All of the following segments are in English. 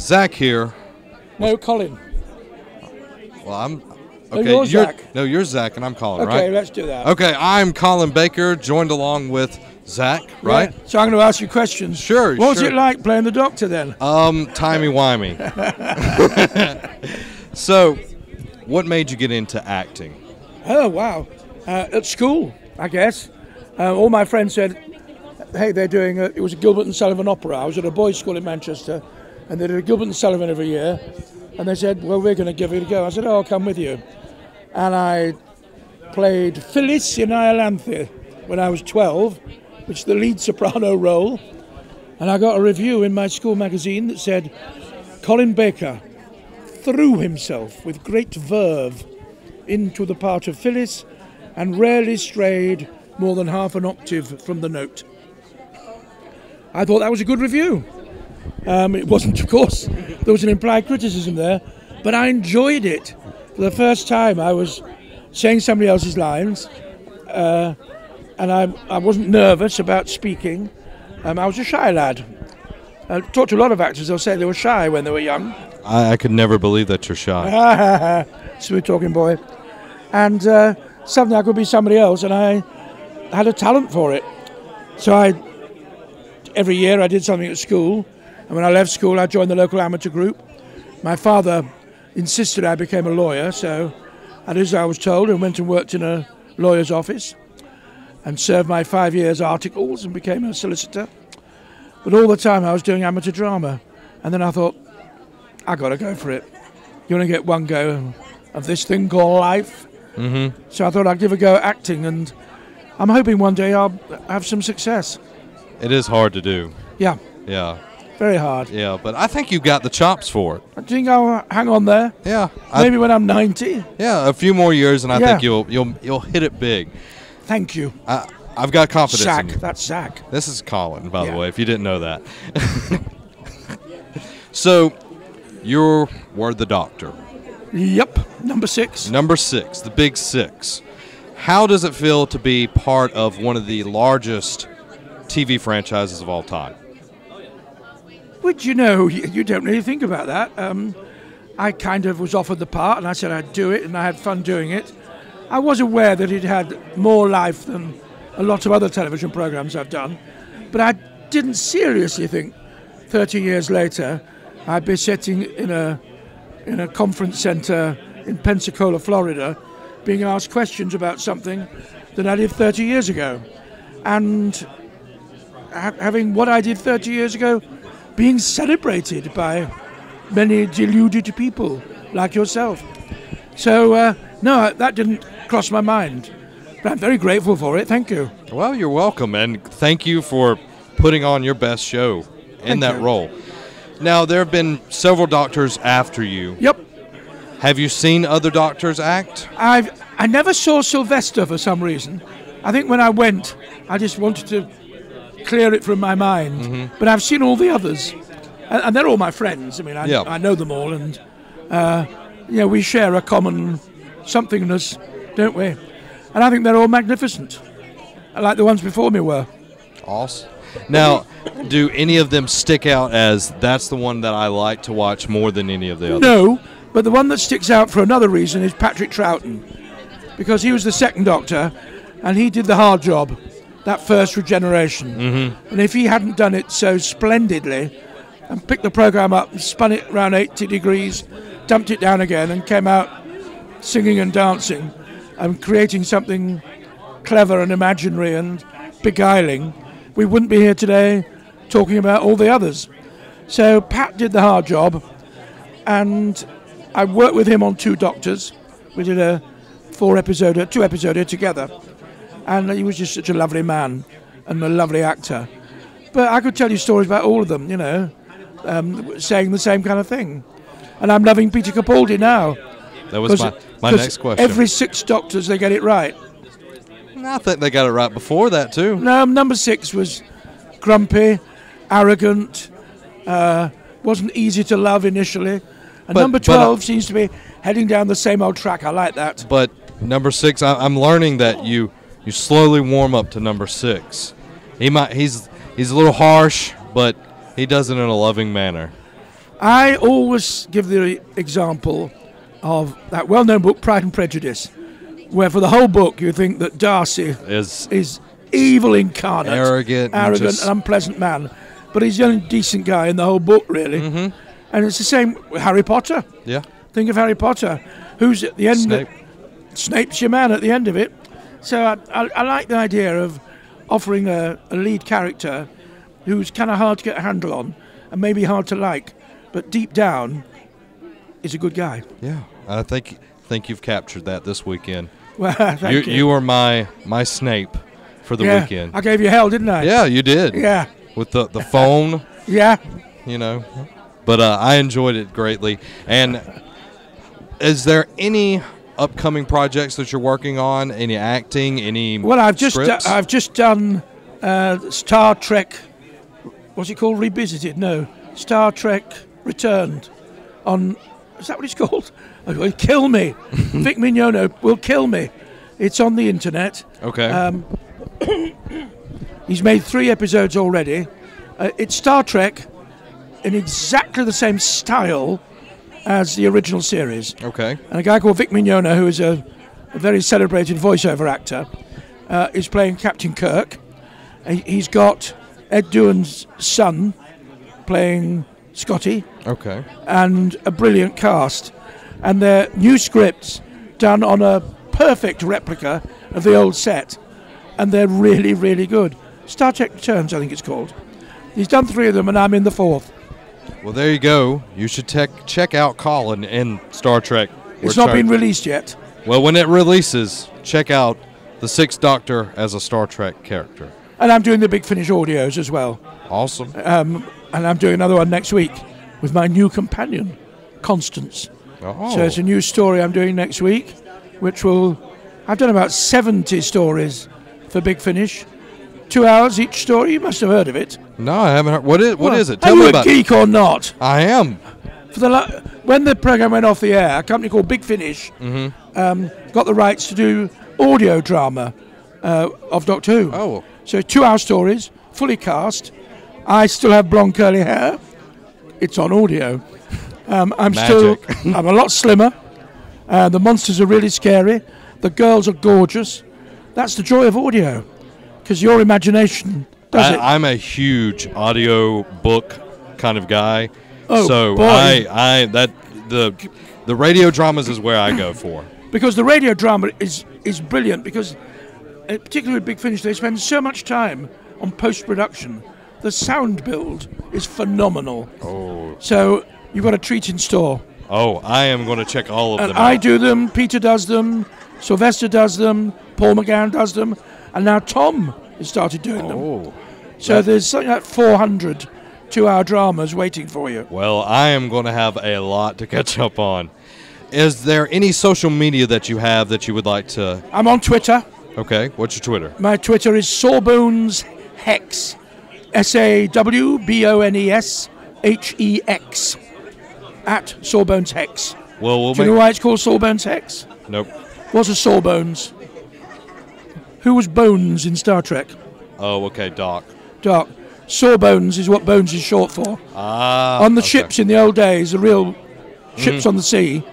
Zach here. No, Colin. Well, I'm... No, Okay, you're Zach. No, you're Zach, and I'm Colin, right? Okay, let's do that. Okay, I'm Colin Baker, joined along with Zach, right? Yeah. So I'm going to ask you questions. Sure, What was sure. it like playing the Doctor then? Timey-wimey. So, what made you get into acting? Oh, wow. At school, I guess. All my friends said, hey, they're doing it was a Gilbert and Sullivan opera. I was at a boys' school in Manchester, and they did a Gilbert and Sullivan every year. And they said, well, we're going to give it a go. I said, oh, I'll come with you. And I played Phyllis in Iolanthe when I was 12, which is the lead soprano role. And I got a review in my school magazine that said, Colin Baker threw himself with great verve into the part of Phyllis and rarely strayed more than half an octave from the note. I thought that was a good review. It wasn't, of course. There was an implied criticism there, but I enjoyed it. For the first time, I was saying somebody else's lines, and I wasn't nervous about speaking. I was a shy lad. I talked to a lot of actors. They'll say they were shy when they were young. I could never believe that you're shy. Smooth talking boy. And suddenly I could be somebody else, and I had a talent for it. So every year I did something at school. And when I left school, I joined the local amateur group. My father insisted I became a lawyer, so I did as I was told and went and worked in a lawyer's office and served my 5 years articles and became a solicitor. But all the time I was doing amateur drama. And then I thought, I got to go for it. You only get one go of this thing called life. Mm-hmm. So I thought I'd give a go at acting, and I'm hoping one day I'll have some success. It is hard to do. Yeah. Yeah. Very hard. Yeah, but I think you've got the chops for it. I think I'll hang on there. Yeah. Maybe when I'm 90. Yeah, a few more years, and I think you'll hit it big. Thank you. I've got confidence Zach, in you. that's Zach. This is Colin, by the way, if you didn't know that. So, you were the Doctor. Yep, number 6. Number 6, the big 6. How does it feel to be part of one of the largest TV franchises of all time? Well, you know, you don't really think about that. I kind of was offered the part, and I said I'd do it, and I had fun doing it. I was aware that it had more life than a lot of other television programs I've done, but I didn't seriously think 30 years later I'd be sitting in a conference center in Pensacola, Florida, being asked questions about something that I did 30 years ago. And having what I did 30 years ago being celebrated by many deluded people like yourself. So, no, that didn't cross my mind. But I'm very grateful for it. Thank you. Well, you're welcome, and thank you for putting on your best show in that role. Now, there have been several doctors after you. Yep. Have you seen other doctors act? I never saw Sylvester for some reason. I think when I went, I just wanted to clear it from my mind. Mm-hmm. But I've seen all the others, and they're all my friends. I mean, I know them all, and we share a common somethingness, don't we? And I think they're all magnificent, like the ones before me were. Awesome. Now, do any of them stick out as that's the one that I like to watch more than any of the others? No, but the one that sticks out for another reason is Patrick Troughton, because he was the second Doctor, and he did the hard job, that first regeneration. Mm-hmm. And if he hadn't done it so splendidly and picked the program up and spun it around 80 degrees, dumped it down again and came out singing and dancing and creating something clever and imaginary and beguiling, we wouldn't be here today talking about all the others. So Pat did the hard job, and I worked with him on 2 Doctors. We did a 2-episoder together, and he was just such a lovely man and a lovely actor. But I could tell you stories about all of them, saying the same kind of thing. And I'm loving Peter Capaldi now. That was my next question. Every 6 Doctors, they get it right. I think they got it right before that, too. No, number 6 was grumpy, arrogant, wasn't easy to love initially. And number 12 seems to be heading down the same old track. I like that. But number 6, I'm learning that you slowly warm up to number 6. He's a little harsh, but he does it in a loving manner. I always give the example of that well-known book, Pride and Prejudice, where for the whole book you think that Darcy is evil incarnate, arrogant and unpleasant man, but he's the only decent guy in the whole book, really. Mm-hmm. And it's the same with Harry Potter. Yeah. Think of Harry Potter, who's at the end. Snape. Snape's your man at the end of it. So I like the idea of offering a lead character who's kind of hard to get a handle on and maybe hard to like, but deep down is a good guy. Yeah, I think you've captured that this weekend. Well, thank you. You were my Snape for the weekend. I gave you hell, didn't I? Yeah, you did. Yeah. With the phone. Yeah. You know, but I enjoyed it greatly. And is there any upcoming projects that you're working on? Any acting? Any? Well, I've just done Star Trek. What's it called? Revisited? No, Star Trek Returned. Is that what it's called? Oh, it'll kill me. Vic Mignogna will kill me. It's on the internet. Okay. He's made 3 episodes already. It's Star Trek in exactly the same style as the original series. Okay. And a guy called Vic Mignogna, who is a very celebrated voiceover actor, is playing Captain Kirk. He's got Ed Doohan's son playing Scotty. Okay. And a brilliant cast. And they're new scripts done on a perfect replica of the old set. And they're really, really good. Star Trek Returns, I think it's called. He's done 3 of them, and I'm in the 4th. Well, there you go. You should check out Colin in Star Trek. It's not been released yet. Well, when it releases, check out the 6th Doctor as a Star Trek character. And I'm doing the Big Finish audios as well. Awesome. And I'm doing another one next week with my new companion, Constance. Oh. So it's a new story I'm doing next week, which I've done about 70 stories for Big Finish. 2 hours each story. You must have heard of it. No, I haven't heard. What is it? Tell me about it. Are you a geek or not? I am. When the program went off the air, a company called Big Finish got the rights to do audio drama of Doctor Who. Oh. So 2 hour stories, fully cast. I still have blonde curly hair. It's on audio. I'm a lot slimmer. The monsters are really scary. The girls are gorgeous. That's the joy of audio, because your imagination does it. I'm a huge audio book kind of guy. Oh, so boy. the radio dramas is where I go for. Because the radio drama is brilliant, because particularly with Big Finish, they spend so much time on post-production. The sound build is phenomenal. Oh. So you've got a treat in store. Oh, I am going to check all of them out. I do them, Peter does them, Sylvester does them, Paul McGann does them, and now Tom has started doing them. So there's something like 400 2-hour dramas waiting for you. Well, I am going to have a lot to catch up on. Is there any social media that you have that you would like to... I'm on Twitter. Okay, what's your Twitter? My Twitter is Sawbones Hex. SAWBONESHEX. At Sawbones Hex. Well, do you know why it's called Sawbones Hex? Nope. What's a sawbones? Who was Bones in Star Trek? Oh, okay, Doc. Sawbones is what Bones is short for. On the ships in the old days, the real ships on the sea,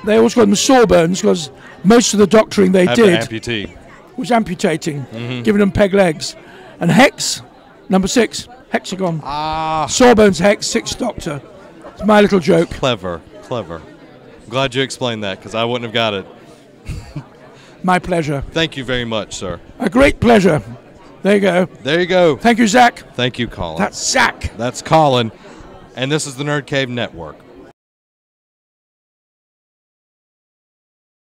they always called them sawbones because most of the doctoring they did was amputating, giving them peg legs. And Hex, number 6, hexagon. Sawbones Hex, 6th Doctor. It's my little joke. Clever. I'm glad you explained that, because I wouldn't have got it. My pleasure. Thank you very much, sir. A great pleasure. There you go. Thank you, Zach. Thank you, Colin. That's Zach. That's Colin. And this is the Nerd Cave Network.